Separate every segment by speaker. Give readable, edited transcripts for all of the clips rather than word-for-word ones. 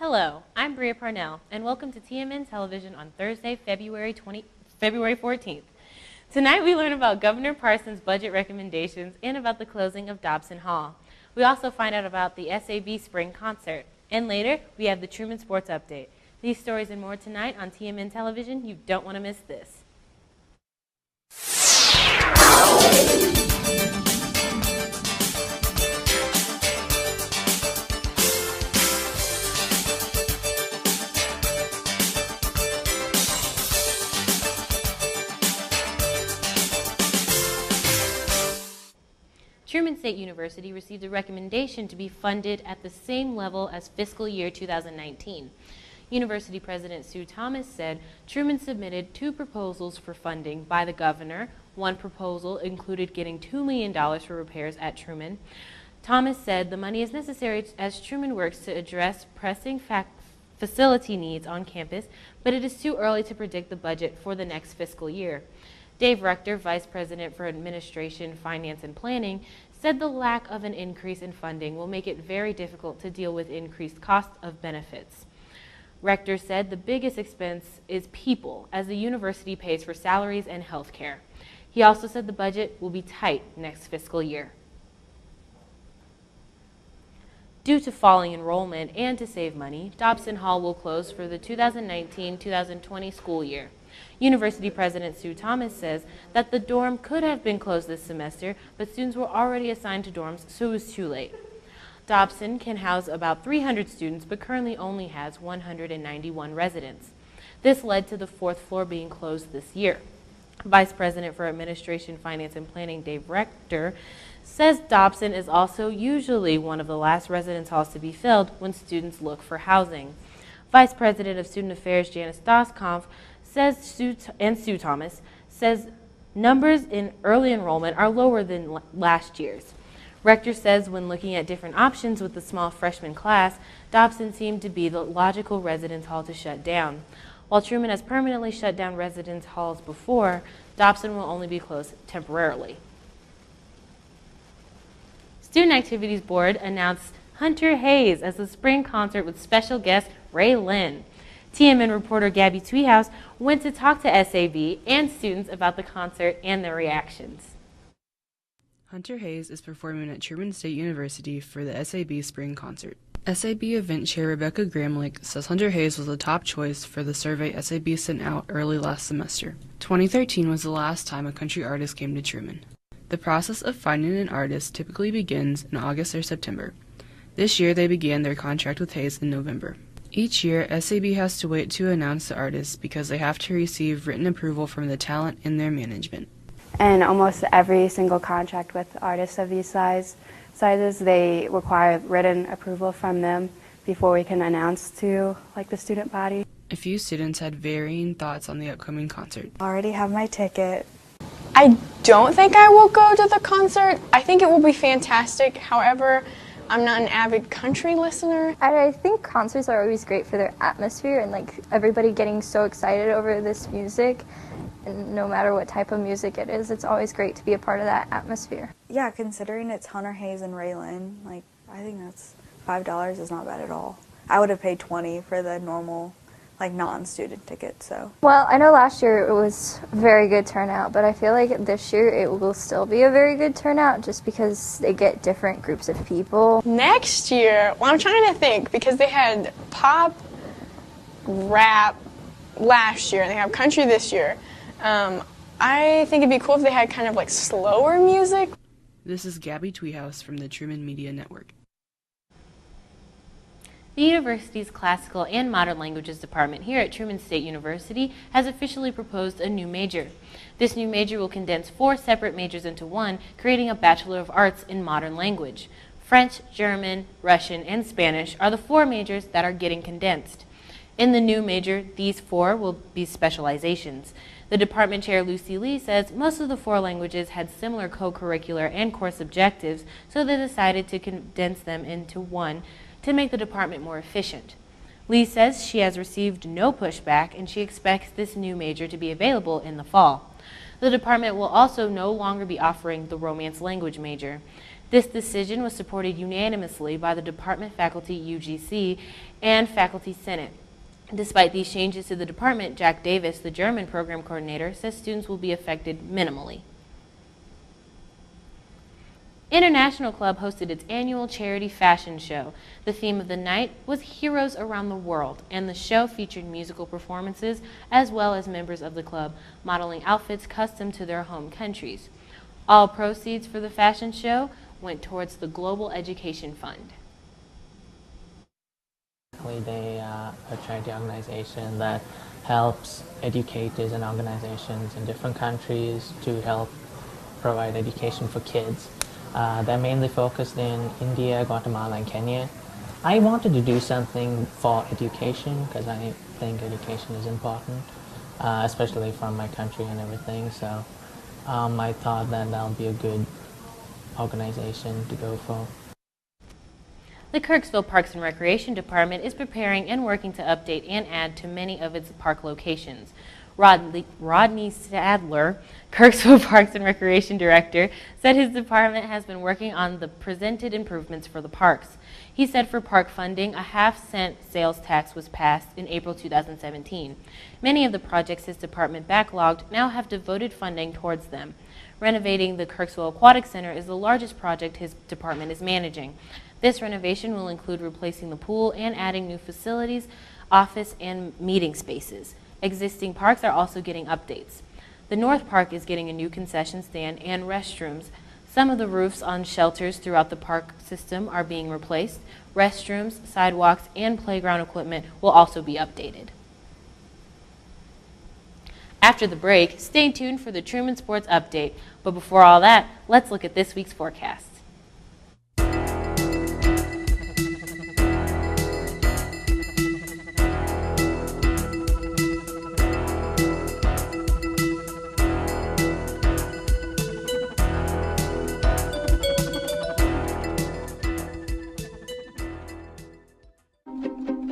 Speaker 1: Hello, I'm Brea Parnell, and welcome to TMN Television on Thursday, February 14th. Tonight we learn about Governor Parsons' budget recommendations and about the closing of Dobson Hall. We also find out about the SAV Spring Concert. And later, we have the Truman Sports Update. These stories and more tonight on TMN Television. You don't want to miss this. Truman State University received a recommendation to be funded at the same level as fiscal year 2019. University President Sue Thomas said Truman submitted 2 proposals for funding by the governor. One proposal included getting $2 million for repairs at Truman. Thomas said the money is necessary as Truman works to address pressing facility needs on campus, but it is too early to predict the budget for the next fiscal year. Dave Rector, Vice President for Administration, Finance, and Planning, said the lack of an increase in funding will make it very difficult to deal with increased costs of benefits. Rector said the biggest expense is people, as the university pays for salaries and health care. He also said the budget will be tight next fiscal year. Due to falling enrollment and to save money, Dobson Hall will close for the 2019-2020 school year. University President Sue Thomas says that the dorm could have been closed this semester, but students were already assigned to dorms, so it was too late. Dobson can house about 300 students, but currently only has 191 residents. This led to the 4th floor being closed this year. Vice President for Administration, Finance, and Planning, Dave Rector, says Dobson is also usually one of the last residence halls to be filled when students look for housing. Vice President of Student Affairs, Janice Doskompf, says Sue Thomas says numbers in early enrollment are lower than last year's. Rector says when looking at different options with the small freshman class, Dobson seemed to be the logical residence hall to shut down. While Truman has permanently shut down residence halls before, Dobson will only be closed temporarily. Student Activities Board announced Hunter Hayes as the spring concert with special guest Ray Lynn. TMN reporter Gabby Tweehouse went to talk to SAV and students about the concert and their reactions.
Speaker 2: Hunter Hayes is performing at Truman State University for the SAV Spring Concert. SAB event chair Rebecca Gramlich says Hunter Hayes was the top choice for the survey SAB sent out early last semester. 2013 was the last time a country artist came to Truman. The process of finding an artist typically begins in August or September. This year they began their contract with Hayes in November. Each year, SAB has to wait to announce the artist because they have to receive written approval from the talent and their management.
Speaker 3: And almost every single contract with artists of these sizes, they require written approval from them before we can announce to the student body.
Speaker 2: A few students had varying thoughts on the upcoming concert.
Speaker 4: I already have my ticket.
Speaker 5: I don't think I will go to the concert. I think it will be fantastic. However, I'm not an avid country listener.
Speaker 6: I think concerts are always great for their atmosphere and everybody getting so excited over this music. And no matter what type of music it is, it's always great to be a part of that atmosphere.
Speaker 4: Yeah, considering it's Hunter Hayes and Ray Lynn, I think that's $5 is not bad at all. I would have paid $20 for the normal non-student ticket, so.
Speaker 6: Well, I know last year it was a very good turnout, but I feel like this year it will still be a very good turnout just because they get different groups of people.
Speaker 5: Next year, well, I'm trying to think because they had pop, rap last year and they have country this year. I think it'd be cool if they had kind of slower music.
Speaker 2: This is Gabby Tweehouse from the Truman Media Network.
Speaker 1: The university's Classical and Modern Languages Department here at Truman State University has officially proposed a new major. This new major will condense 4 separate majors into one, creating a Bachelor of Arts in Modern Language. French, German, Russian, and Spanish are the 4 majors that are getting condensed. In the new major, these 4 will be specializations. The department chair, Lucy Lee, says most of the 4 languages had similar co-curricular and course objectives, so they decided to condense them into one to make the department more efficient. Lee says she has received no pushback and she expects this new major to be available in the fall. The department will also no longer be offering the Romance language major. This decision was supported unanimously by the department faculty UGC and faculty senate. Despite these changes to the department, Jack Davis, the German program coordinator, says students will be affected minimally. International Club hosted its annual charity fashion show. The theme of the night was Heroes Around the World, and the show featured musical performances as well as members of the club modeling outfits custom to their home countries. All proceeds for the fashion show went towards the Global Education Fund.
Speaker 7: They are a charity organization that helps educators and organizations in different countries to help provide education for kids. They're mainly focused in India, Guatemala, and Kenya. I wanted to do something for education because I think education is important, especially from my country and everything. So I thought that that'll be a good organization to go for.
Speaker 1: The Kirksville Parks and Recreation Department is preparing and working to update and add to many of its park locations. Rodney Sadler, Kirksville Parks and Recreation Director, said his department has been working on the presented improvements for the parks. He said for park funding, a half-cent sales tax was passed in April 2017. Many of the projects his department backlogged now have devoted funding towards them. Renovating the Kirksville Aquatic Center is the largest project his department is managing. This renovation will include replacing the pool and adding new facilities, office, and meeting spaces. Existing parks are also getting updates. The North Park is getting a new concession stand and restrooms. Some of the roofs on shelters throughout the park system are being replaced. Restrooms, sidewalks, and playground equipment will also be updated. After the break, stay tuned for the Truman Sports Update. But before all that, let's look at this week's forecast.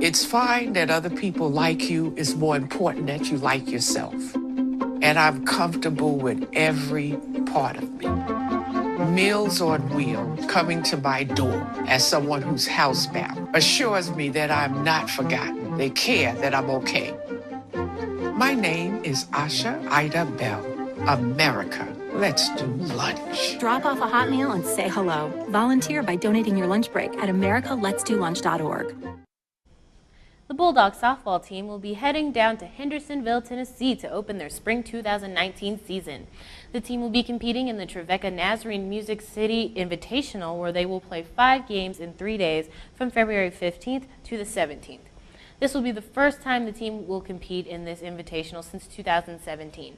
Speaker 8: It's fine that other people like you. It's more important that you like yourself. And I'm comfortable with every part of me. Meals on Wheels coming to my door as someone who's housebound assures me that I'm not forgotten. They care that I'm okay. My name is Asha Ida Bell. America, let's do lunch.
Speaker 9: Drop off a hot meal and say hello. Volunteer by donating your lunch break at americaletsdolunch.org.
Speaker 1: The Bulldogs softball team will be heading down to Hendersonville, Tennessee to open their spring 2019 season. The team will be competing in the Trevecca Nazarene Music City Invitational, where they will play 5 games in 3 days from February 15th to the 17th. This will be the first time the team will compete in this invitational since 2017.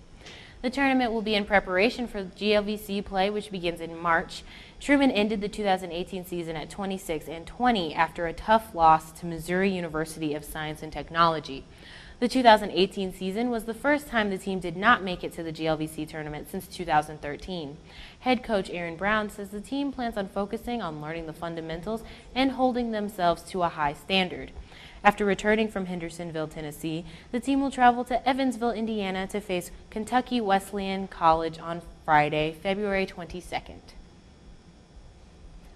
Speaker 1: The tournament will be in preparation for GLVC play, which begins in March. Truman ended the 2018 season at 26-20 after a tough loss to Missouri University of Science and Technology. The 2018 season was the first time the team did not make it to the GLVC tournament since 2013. Head coach Aaron Brown says the team plans on focusing on learning the fundamentals and holding themselves to a high standard. After returning from Hendersonville, Tennessee, the team will travel to Evansville, Indiana to face Kentucky Wesleyan College on Friday, February 22nd.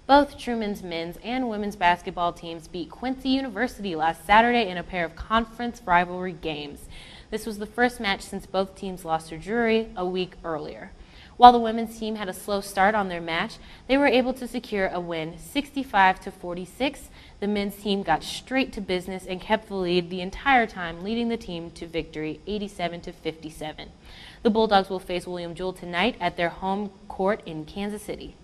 Speaker 1: Both Truman's men's and women's basketball teams beat Quincy University last Saturday in a pair of conference rivalry games. This was the first match since both teams lost to Drury a week earlier. While the women's team had a slow start on their match, they were able to secure a win 65-46. The men's team got straight to business and kept the lead the entire time, leading the team to victory 87-57. The Bulldogs will face William Jewell tonight at their home court in Kansas City.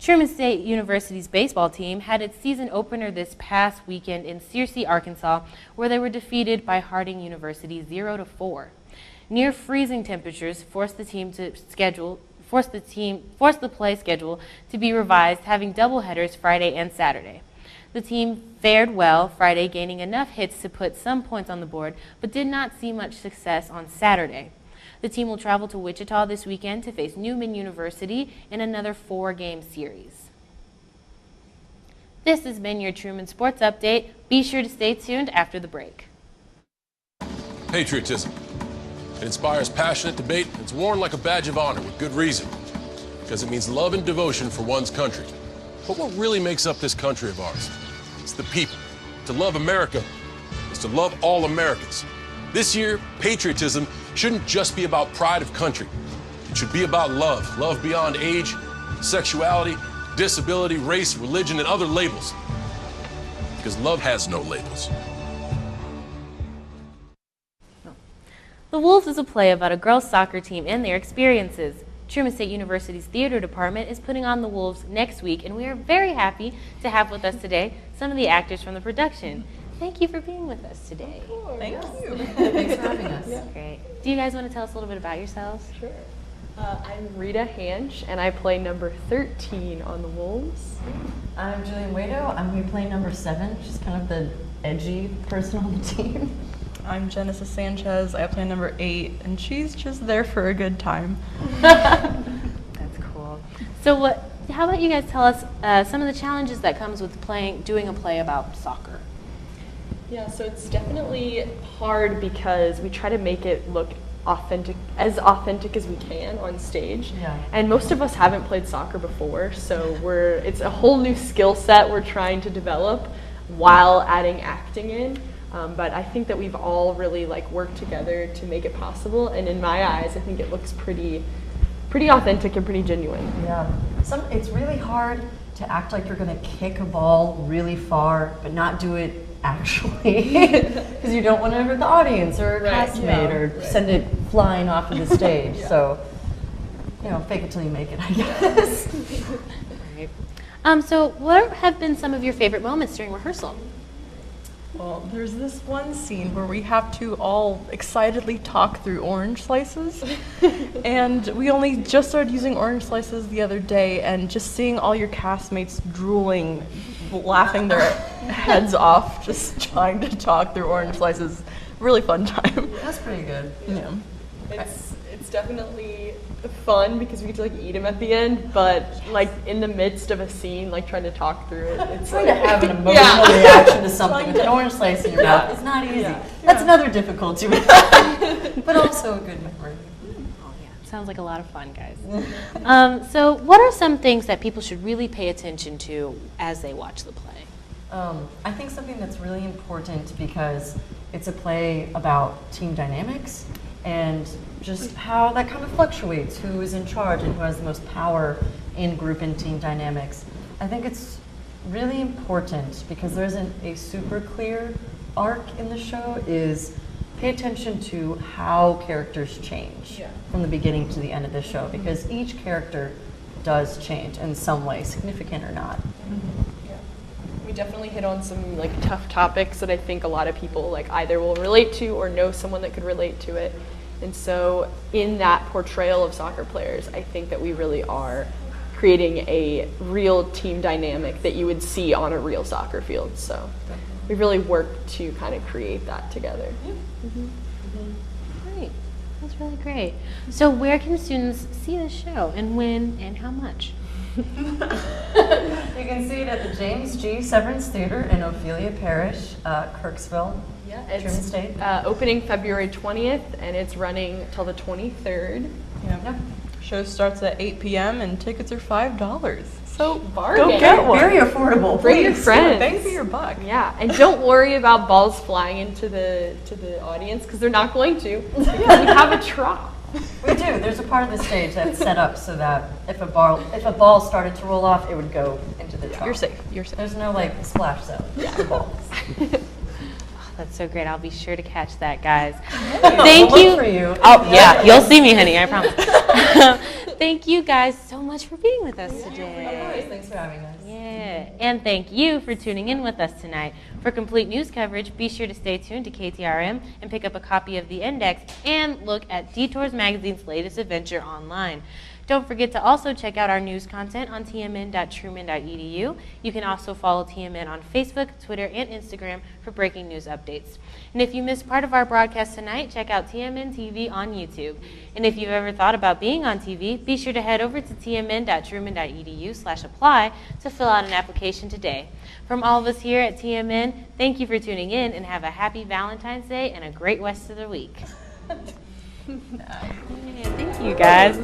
Speaker 1: Truman State University's baseball team had its season opener this past weekend in Searcy, Arkansas, where they were defeated by Harding University 0-4. Near freezing temperatures forced the play schedule to be revised, having doubleheaders Friday and Saturday. The team fared well Friday, gaining enough hits to put some points on the board, but did not see much success on Saturday. The team will travel to Wichita this weekend to face Newman University in another 4-game series. This has been your Truman Sports Update. Be sure to stay tuned after the break.
Speaker 10: Patriotism. It inspires passionate debate. It's worn like a badge of honor with good reason. because it means love and devotion for one's country. But what really makes up this country of ours? It's the people. To love America is to love all Americans. This year, patriotism shouldn't just be about pride of country. It should be about love. Love beyond age, sexuality, disability, race, religion, and other labels. Because love has no labels.
Speaker 1: The Wolves is a play about a girls' soccer team and their experiences. Truman State University's theater department is putting on The Wolves next week, and we are very happy to have with us today some of the actors from the production. Thank you for being with us today.
Speaker 11: Thank you. Thanks for having us.
Speaker 1: Yeah. Great. Do you guys want to tell us a little bit about yourselves?
Speaker 12: Sure. I'm Rita Hanch, and I play number 13 on The Wolves.
Speaker 11: I'm Julian Wado. I'm going to play number 7. She's kind of the edgy person on the team.
Speaker 13: I'm Genesis Sanchez. I play number 8, and she's just there for a good time.
Speaker 1: That's cool. So how about you guys tell us some of the challenges that comes with doing a play about soccer?
Speaker 12: Yeah, so it's definitely hard because we try to make it look authentic as we can on stage.
Speaker 11: Yeah.
Speaker 12: And most of us haven't played soccer before, so it's a whole new skill set we're trying to develop while adding acting in. But I think that we've all really worked together to make it possible, and in my eyes, I think it looks pretty authentic and pretty genuine.
Speaker 11: Yeah. It's really hard to act like you're going to kick a ball really far, but not do it actually, because you don't want to hurt the audience or a castmate send it flying off of the stage. Yeah. So, fake it till you make it, I guess.
Speaker 1: Right. So what have been some of your favorite moments during rehearsal?
Speaker 13: Well, there's this one scene where we have to all excitedly talk through orange slices. And we only just started using orange slices the other day, and just seeing all your castmates drooling, laughing their heads off, just trying to talk through orange slices, really fun time.
Speaker 11: That's pretty good.
Speaker 13: Yeah.
Speaker 12: It's definitely fun because we get to eat them at the end, but in the midst of a scene, trying to talk through it, it's
Speaker 11: trying to have an emotional reaction to something with an orange slice in your mouth. It's not easy. Yeah. That's another difficulty, but also a good memory.
Speaker 1: Oh yeah, sounds like a lot of fun, guys. So what are some things that people should really pay attention to as they watch the play?
Speaker 11: I think something that's really important, because it's a play about team dynamics and just how that kind of fluctuates, who is in charge and who has the most power in group and team dynamics. I think it's really important, because there isn't a super clear arc in the show, is pay attention to how characters change from the beginning to the end of the show, because each character does change in some way, significant or not.
Speaker 12: We definitely hit on some tough topics that I think a lot of people either will relate to or know someone that could relate to it. And so in that portrayal of soccer players, I think that we really are creating a real team dynamic that you would see on a real soccer field. So we really worked to kind of create that together. Yeah.
Speaker 1: Great. That's really great. So where can students see the show, and when and how much?
Speaker 11: You can see it at the James G. Severance Theater in Ophelia Parish, Kirksville, Truman State.
Speaker 12: Opening February 20th, and it's running till the 23rd.
Speaker 13: Yeah. Show starts at 8 p.m. and tickets are $5.
Speaker 12: So bargain.
Speaker 13: Go get one.
Speaker 11: Very affordable.
Speaker 12: Bring your friends.
Speaker 13: Bang for your buck.
Speaker 12: Yeah, and don't worry about balls flying into the audience, because they're not going to. Because we have a trough.
Speaker 11: We do. There's a part of the stage that's set up so that if a ball started to roll off, it would go into the trough.
Speaker 12: You're safe. You're safe.
Speaker 11: There's no splash zone for balls.
Speaker 1: That's so great. I'll be sure to catch that, guys.
Speaker 11: Hey,
Speaker 1: Thank
Speaker 11: we'll
Speaker 1: you.
Speaker 11: Look for you.
Speaker 1: Oh yeah, you'll see me, honey. I promise. Thank you guys so much for being with us today.
Speaker 11: Of course. Thanks for having us.
Speaker 1: Yeah, and thank you for tuning in with us tonight. For complete news coverage, be sure to stay tuned to KTRM and pick up a copy of The Index, and look at Detours Magazine's latest adventure online. Don't forget to also check out our news content on tmn.truman.edu. You can also follow TMN on Facebook, Twitter, and Instagram for breaking news updates. And if you missed part of our broadcast tonight, check out TMN TV on YouTube. And if you've ever thought about being on TV, be sure to head over to tmn.truman.edu/apply to fill out an application today. From all of us here at TMN, thank you for tuning in, and have a happy Valentine's Day and a great rest of the week. Yeah, thank you, guys.